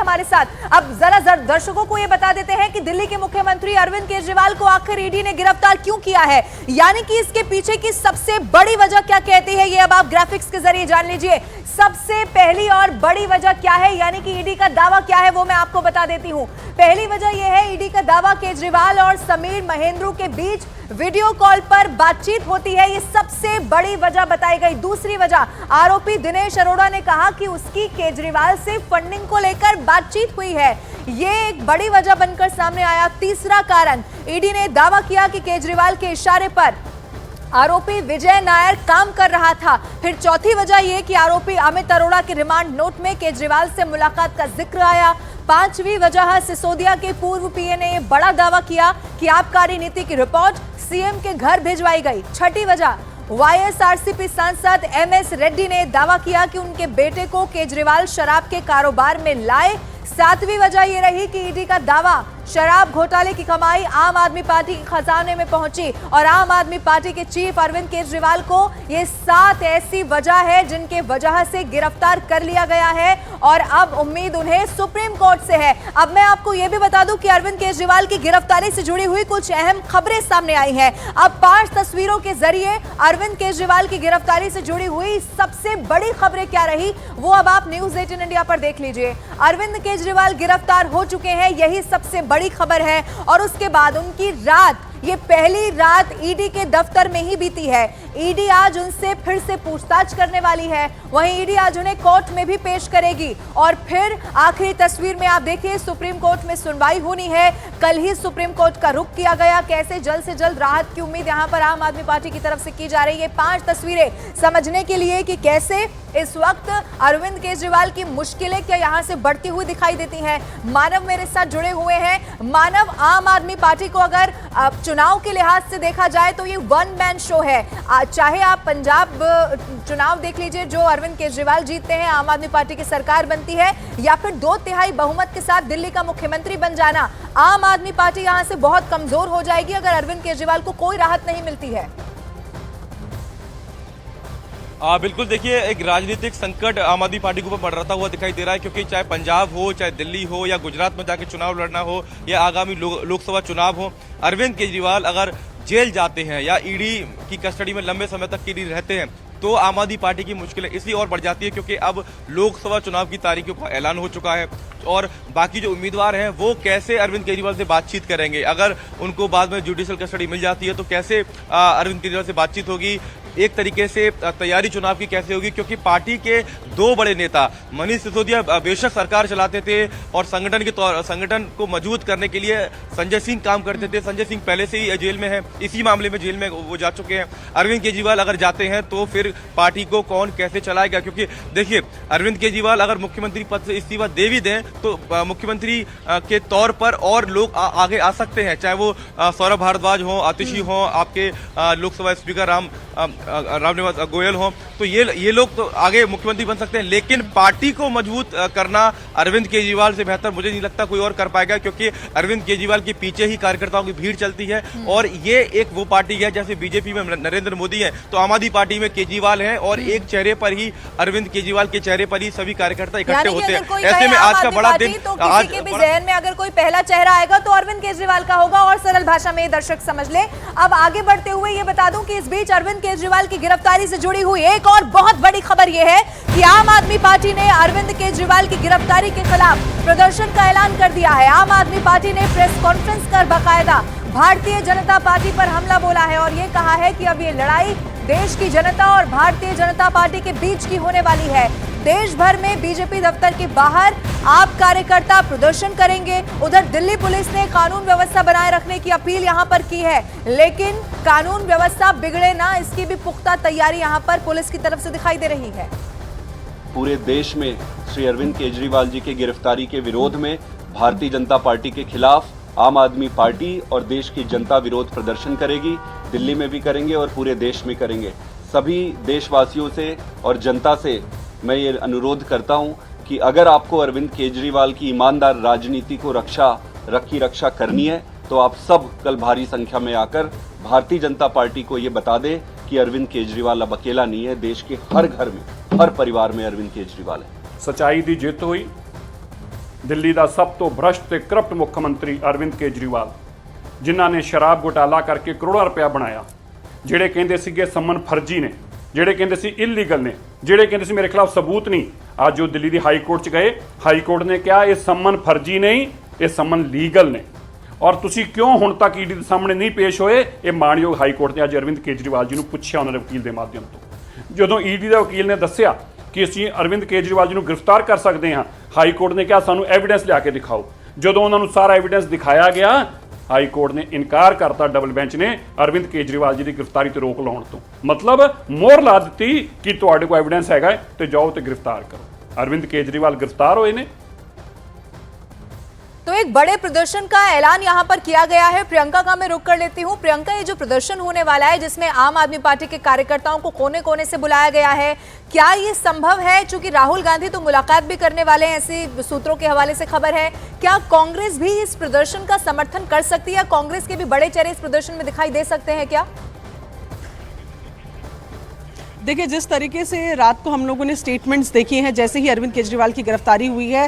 हमारे साथ। अब जरा दर्शकों को ये बता देते हैं कि दिल्ली के मुख्यमंत्री अरविंद केजरीवाल को आखिर ईडी ने गिरफ्तार क्यों किया है, यानी कि इसके पीछे की सबसे बड़ी वजह क्या कहती है, ये अब आप ग्राफिक्स के जरिए जान लीजिए। सबसे पहली और बड़ी वजह क्या है, यानी कि ईडी का दावा क्या है, वो मैं आपको बता देती हूं। पहली वजह यह है, ईडी का दावा केजरीवाल और समीर महेंद्रू के बीच वीडियो कॉल पर बातचीत होती है, ये सबसे बड़ी वजह बताई गई। दूसरी वजह, आरोपी दिनेश अरोड़ा ने कहा कि उसकी केजरीवाल से फंडिंग को लेकर बातचीत हुई है, ये एक बड़ी वजह बनकर सामने आया। तीसरा कारण, ईडी ने दावा किया कि केजरीवाल के इशारे पर आरोपी विजय नायर काम कर रहा था। फिर चौथी वजह यह कि आरोपी अमित अरोड़ा के रिमांड नोट में केजरीवाल से मुलाकात का जिक्र आया। पांचवी वजह, सिसोदिया के पूर्व पीए ने बड़ा दावा किया कि आबकारी नीति की रिपोर्ट सीएम के घर भिजवाई गई। छठी वजह, वाईएसआरसीपी सांसद एमएस रेड्डी ने दावा किया कि उनके बेटे को केजरीवाल शराब के कारोबार में लाए। सातवीं वजह यह रही कि ईडी का दावा, शराब घोटाले की कमाई आम आदमी पार्टी के खजाने में पहुंची और आम आदमी पार्टी के चीफ अरविंद केजरीवाल को ये 7 ऐसी वजह है जिनके वजह से गिरफ्तार कर लिया गया है और अब उम्मीद उन्हें सुप्रीम कोर्ट से है। अब मैं आपको यह भी बता दूं कि अरविंद केजरीवाल की गिरफ्तारी से जुड़ी हुई कुछ अहम खबरें सामने आई हैं। अब 5 तस्वीरों के जरिए अरविंद केजरीवाल की गिरफ्तारी से जुड़ी हुई सबसे बड़ी खबरें क्या रही, वो अब आप न्यूज 18 इंडिया पर देख लीजिए। अरविंद केजरीवाल गिरफ्तार हो चुके हैं, यही सबसे बड़ी खबर है। और उसके बाद उनकी रात, ये पहली रात ईडी के दफ्तर में ही बीती है। ईडी आज उनसे फिर से पूछताछ करने वाली है, वहीं ईडी आज उन्हें कोर्ट में भी पेश करेगी और फिर आखिरी तस्वीर में आप देखिए, सुप्रीम कोर्ट में सुनवाई होनी है। कल ही सुप्रीम कोर्ट का रुख किया गया, कैसे जल्द से जल्द राहत की उम्मीद यहां पर आम आदमी पार्टी की तरफ से की जा रही है। 5 तस्वीरें समझने के लिए कि कैसे इस वक्त अरविंद केजरीवाल की मुश्किलें क्या यहां से बढ़ती हुई दिखाई देती हैं। मानव मेरे साथ जुड़े हुए हैं। मानव, आम आदमी पार्टी को अगर चुनाव के लिहाज से देखा जाए तो ये वन मैन शो है। चाहे आप पंजाब चुनाव देख लीजिए, जो अरविंद केजरीवाल जीतते हैं, आम आदमी पार्टी की सरकार बनती है, या फिर 2/3 बहुमत के साथ दिल्ली का मुख्यमंत्री बन जाना, आम आदमी पार्टी यहां से बहुत कमजोर हो जाएगी अगर अरविंद केजरीवाल को कोई राहत नहीं मिलती है। बिल्कुल, देखिए, एक राजनीतिक संकट आम आदमी पार्टी के ऊपर बढ़ता हुआ दिखाई दे रहा है, क्योंकि चाहे पंजाब हो, चाहे दिल्ली हो, या गुजरात में जाके चुनाव लड़ना हो, या आगामी लोकसभा चुनाव हो, अरविंद केजरीवाल अगर जेल जाते हैं या ईडी की कस्टडी में लंबे समय तक ईडी रहते हैं तो आम आदमी पार्टी की मुश्किलें इसलिए और बढ़ जाती है क्योंकि अब लोकसभा चुनाव की तारीखों का ऐलान हो चुका है और बाकी जो उम्मीदवार हैं वो कैसे अरविंद केजरीवाल से बातचीत करेंगे। अगर उनको बाद में जुडिशियल कस्टडी मिल जाती है तो कैसे अरविंद केजरीवाल से बातचीत होगी, एक तरीके से तैयारी चुनाव की कैसे होगी, क्योंकि पार्टी के 2 बड़े नेता मनीष सिसोदिया बेशक सरकार चलाते थे और संगठन को मजबूत करने के लिए संजय सिंह काम करते थे। संजय सिंह पहले से ही जेल में है, इसी मामले में जेल में वो जा चुके हैं। अरविंद केजरीवाल अगर जाते हैं तो फिर पार्टी को कौन कैसे चलाएगा, क्योंकि देखिए, अरविंद केजरीवाल अगर मुख्यमंत्री पद से इस्तीफा दे भी दें तो मुख्यमंत्री के तौर पर और लोग आगे आ सकते हैं, चाहे वो सौरभ भारद्वाज हो, आतिशी हो, आपके लोकसभा स्पीकर रामनिवास गोयल हो, तो ये लोग तो आगे मुख्यमंत्री बन सकते हैं। लेकिन पार्टी को मजबूत करना अरविंद केजरीवाल से बेहतर मुझे नहीं लगता कोई और कर पाएगा, क्योंकि अरविंद केजरीवाल के पीछे ही कार्यकर्ताओं की भीड़ चलती है और ये एक वो पार्टी है, जैसे बीजेपी में नरेंद्र मोदी है तो आम आदमी पार्टी में केजरीवाल है और एक चेहरे पर ही, अरविंद केजरीवाल के चेहरे पर ही सभी कार्यकर्ता इकट्ठे होते हैं। ऐसे में आज का बड़ा दिन, तो किसी के भी ज़हन में अगर कोई पहला चेहरा आएगा तो अरविंद केजरीवाल का होगा, और सरल भाषा में दर्शक समझ ले। अब आगे बढ़ते हुए ये बता दूं कि इस बीच अरविंद केजरीवाल की गिरफ्तारी से जुड़ी हुई एक और बहुत बड़ी खबर यह है कि आम आदमी पार्टी ने अरविंद केजरीवाल की गिरफ्तारी के खिलाफ प्रदर्शन का ऐलान कर दिया है। आम आदमी पार्टी ने प्रेस कॉन्फ्रेंस कर बाकायदा भारतीय जनता पार्टी पर हमला बोला है और यह कहा है कि अब ये लड़ाई देश की जनता और भारतीय जनता पार्टी के बीच की होने वाली है। देश भर में बीजेपी दफ्तर के बाहर आप कार्यकर्ता प्रदर्शन करेंगे। उधर दिल्ली पुलिस ने कानून व्यवस्था बनाए रखने की अपील यहां पर की है, लेकिन कानून व्यवस्था बिगड़े ना, इसकी भी पुख्ता तैयारी यहां पर पुलिस की तरफ से दिखाई दे रही है। पूरे देश में श्री अरविंद केजरीवाल जी की गिरफ्तारी के विरोध में भारतीय जनता पार्टी के खिलाफ आम आदमी पार्टी और देश की जनता विरोध प्रदर्शन करेगी। दिल्ली में भी करेंगे और पूरे देश में करेंगे। सभी देशवासियों से और जनता से मैं ये अनुरोध करता हूं कि अगर आपको अरविंद केजरीवाल की ईमानदार राजनीति को रक्षा करनी है तो आप सब कल भारी संख्या में आकर भारतीय जनता पार्टी को ये बता दें कि अरविंद केजरीवाल अब अकेला नहीं है। देश के हर घर में, हर परिवार में अरविंद केजरीवाल है। सच्चाई दी जित हुई, ਦਿੱਲੀ ਦਾ ਸਭ ਤੋਂ ਭ੍ਰਸ਼ਟ ਤੇ ਕਰਪਟ ਮੁੱਖ ਮੰਤਰੀ ਅਰਵਿੰਦ ਕੇਜਰੀਵਾਲ, ਜਿਨ੍ਹਾਂ ਨੇ ਸ਼ਰਾਬ ਘੁਟਾਲਾ ਕਰਕੇ ਕਰੋੜਾਂ ਰੁਪਇਆ ਬਣਾਇਆ, ਜਿਹੜੇ ਕਹਿੰਦੇ ਸੀਗੇ ਸੰਮਨ ਫਰਜ਼ੀ ਨੇ, ਜਿਹੜੇ ਕਹਿੰਦੇ ਸੀ ਇਲੀਗਲ ਨੇ, ਜਿਹੜੇ ਕਹਿੰਦੇ ਸੀ ਮੇਰੇ ਖਿਲਾਫ ਸਬੂਤ ਨਹੀਂ, ਅੱਜ ਉਹ ਦਿੱਲੀ ਦੀ ਹਾਈ ਕੋਰਟ 'ਚ ਗਏ, ਹਾਈ ਕੋਰਟ ਨੇ ਕਿਹਾ ਇਹ ਸੰਮਨ ਫਰਜ਼ੀ ਨਹੀਂ, ਇਹ ਸੰਮਨ ਲੀਗਲ ਨੇ। ਔਰ ਤੁਸੀਂ ਕਿਉਂ ਹੁਣ ਤੱਕ ਈਡੀ ਦੇ ਸਾਹਮਣੇ ਨਹੀਂ ਪੇਸ਼ ਹੋਏ? ਇਹ ਮਾਣਯੋਗ ਹਾਈ ਕੋਰਟ ਨੇ ਅੱਜ ਅਰਵਿੰਦ ਕੇਜਰੀਵਾਲ ਜੀ ਨੂੰ ਪੁੱਛਿਆ ਉਹਨਾਂ ਦੇ ਵਕੀਲ ਦੇ ਮਾਧਿਅਮ ਤੋਂ। ਜਦੋਂ ਈਡੀ ਦਾ ਵਕੀਲ ਨੇ ਦੱਸਿਆ ਕਿ ਅਸੀਂ ਅਰਵਿੰਦ ਕੇਜਰੀਵਾਲ ਜੀ ਨੂੰ ਗ੍ਰਿਫਤਾਰ ਕਰ ਸਕਦੇ ਹਾਂ, ਹਾਈ ਕੋਰਟ ਨੇ ਕਿਹਾ ਸਾਨੂੰ ਐਵੀਡੈਂਸ ਲਿਆ ਕੇ ਦਿਖਾਓ। ਜਦੋਂ ਉਹਨਾਂ ਨੂੰ ਸਾਰਾ ਐਵੀਡੈਂਸ ਦਿਖਾਇਆ ਗਿਆ, ਹਾਈ ਕੋਰਟ ਨੇ ਇਨਕਾਰ ਕਰਤਾ, ਡਬਲ ਬੈਂਚ ਨੇ, ਅਰਵਿੰਦ ਕੇਜਰੀਵਾਲ ਜੀ ਦੀ ਗ੍ਰਿਫਤਾਰੀ ਤੇ ਰੋਕ ਲਾਉਣ ਤੋਂ। ਮਤਲਬ ਮੋਹਰ ਲਾ ਦਿੱਤੀ ਕਿ ਤੁਹਾਡੇ ਕੋਲ ਐਵੀਡੈਂਸ ਹੈਗਾ ਤੇ ਜਾਓ ਤੇ ਗ੍ਰਿਫਤਾਰ ਕਰੋ। अरविंद केजरीवाल गिरफ्तार हुए ने। तो एक बड़े प्रदर्शन का ऐलान यहां पर किया गया है। प्रियंका का मैं रुक कर लेती हूं। प्रियंका, ये जो प्रदर्शन होने वाला है जिसमें आम आदमी पार्टी के कार्यकर्ताओं को कोने कोने से बुलाया गया है, क्या ये संभव है? चूंकि राहुल गांधी तो मुलाकात भी करने वाले हैं, ऐसे सूत्रों के हवाले से खबर है। क्या कांग्रेस भी इस प्रदर्शन का समर्थन कर सकती है? कांग्रेस के भी बड़े चेहरे इस प्रदर्शन में दिखाई दे सकते हैं क्या? देखिए, जिस तरीके से रात को हम लोगों ने स्टेटमेंट्स देखे हैं, जैसे ही अरविंद केजरीवाल की गिरफ्तारी हुई है,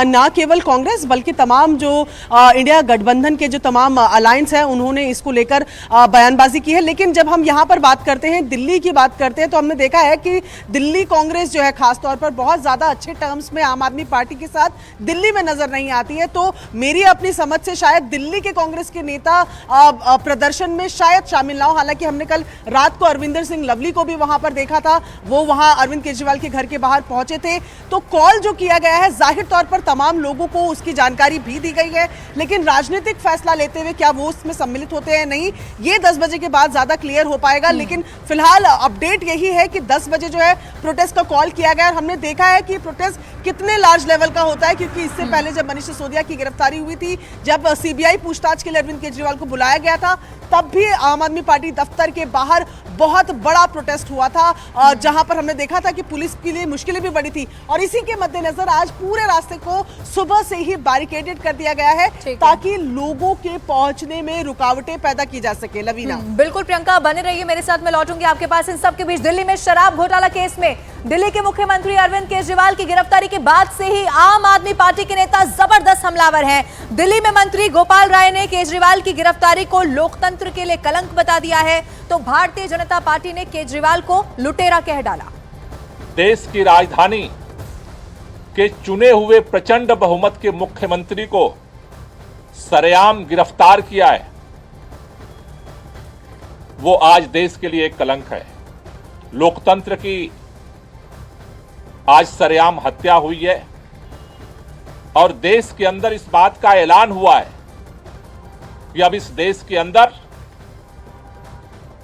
ना केवल कांग्रेस बल्कि तमाम जो इंडिया गठबंधन के जो तमाम अलायंस हैं, उन्होंने इसको लेकर बयानबाजी की है। लेकिन जब हम यहाँ पर बात करते हैं, दिल्ली की बात करते हैं, तो हमने देखा है कि दिल्ली कांग्रेस जो है खासतौर पर बहुत ज़्यादा अच्छे टर्म्स में आम आदमी पार्टी के साथ दिल्ली में नजर नहीं आती है। तो मेरी अपनी समझ से शायद दिल्ली के कांग्रेस के नेता प्रदर्शन में शायद शामिल ना हो। हालांकि हमने कल रात को अरविंदर सिंह लवली को भी वहां पर देखा था, वो वहां अरविंद केजरीवाल के घर के बाहर पहुंचे थे। तो कॉल जो किया गया है, जाहिर तौर पर तमाम लोगों को उसकी जानकारी भी दी गई है, लेकिन राजनीतिक फैसला लेते हुए क्या वो उसमें सम्मिलित होते हैं नहीं, ये 10 बजे के बाद ज्यादा क्लियर हो पाएगा। लेकिन फिलहाल अपडेट यही है कि 10 बजे जो है प्रोटेस्ट का कॉल किया गया। और हमने देखा है कि प्रोटेस्ट कितने लार्ज लेवल का होता है, क्योंकि इससे पहले जब मनीष सिसोदिया की गिरफ्तारी हुई थी, जब सीबीआई पूछताछ के लिए अरविंद केजरीवाल को बुलाया गया था, तब भी आम आदमी पार्टी दफ्तर के बाहर बहुत बड़ा प्रोटेस्ट हुआ था, जहां पर हमने देखा था कि पुलिस के लिए मुश्किलें भी बड़ी थी। और इसी के मद्देनजर आज पूरे रास्ते को सुबह से ही बैरिकेडेड कर दिया गया है, ताकि लोगों के पहुंचने में रुकावटें पैदा की जा सके। लवीना, बिल्कुल प्रियंका, बने रहिए मेरे साथ, मैं लौटूंगी आपके पास। इन सब के बीच दिल्ली में शराब घोटाला केस में दिल्ली के मुख्यमंत्री अरविंद केजरीवाल की गिरफ्तारी के बाद से ही आम आदमी पार्टी के नेता जबरदस्त हमलावर हैं। दिल्ली में मंत्री गोपाल राय ने केजरीवाल की गिरफ्तारी को लोकतंत्र के लिए कलंक बता दिया है, तो भारतीय जनता पार्टी ने केजरीवाल को लुटेरा कह डाला। देश की राजधानी के चुने हुए प्रचंड बहुमत के मुख्यमंत्री को सरेआम गिरफ्तार किया है, वो आज देश के लिए एक कलंक है। लोकतंत्र की आज सरेआम हत्या हुई है और देश के अंदर इस बात का ऐलान हुआ है कि अब इस देश के अंदर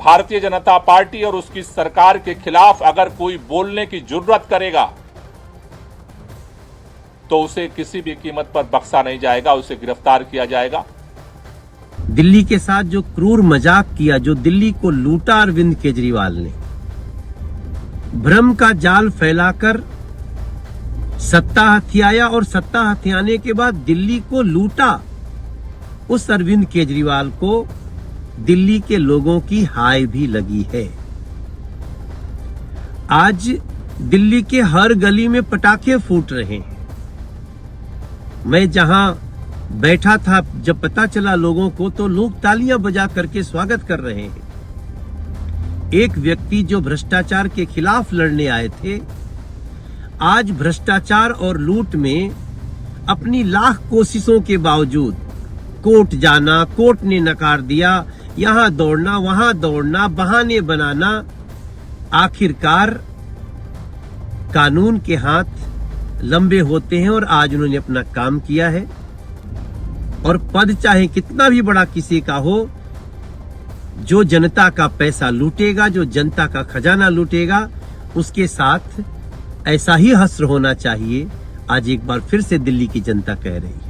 भारतीय जनता पार्टी और उसकी सरकार के खिलाफ अगर कोई बोलने की जुर्रत करेगा तो उसे किसी भी कीमत पर बख्शा नहीं जाएगा, उसे गिरफ्तार किया जाएगा। दिल्ली के साथ जो क्रूर मजाक किया, जो दिल्ली को लूटा अरविंद केजरीवाल ने, भ्रम का जाल फैलाकर सत्ता हथियाया और सत्ता हथियाने के बाद दिल्ली को लूटा, उस अरविंद केजरीवाल को दिल्ली के लोगों की हाय भी लगी है। आज दिल्ली के हर गली में पटाखे फूट रहे हैं। मैं जहां बैठा था, जब पता चला लोगों को, तो लोग तालियां बजा करके स्वागत कर रहे हैं। एक व्यक्ति जो भ्रष्टाचार के खिलाफ लड़ने आए थे, आज भ्रष्टाचार और लूट में अपनी लाख कोशिशों के बावजूद कोर्ट जाना, कोर्ट ने नकार दिया, यहां दौड़ना, वहां दौड़ना, बहाने बनाना, आखिरकार कानून के हाथ लंबे होते हैं और आज उन्होंने अपना काम किया है। और पद चाहे कितना भी बड़ा किसी का हो, जो जनता का पैसा लूटेगा, जो जनता का खजाना लूटेगा, उसके साथ ऐसा ही हश्र होना चाहिए। आज एक बार फिर से दिल्ली की जनता कह रही है।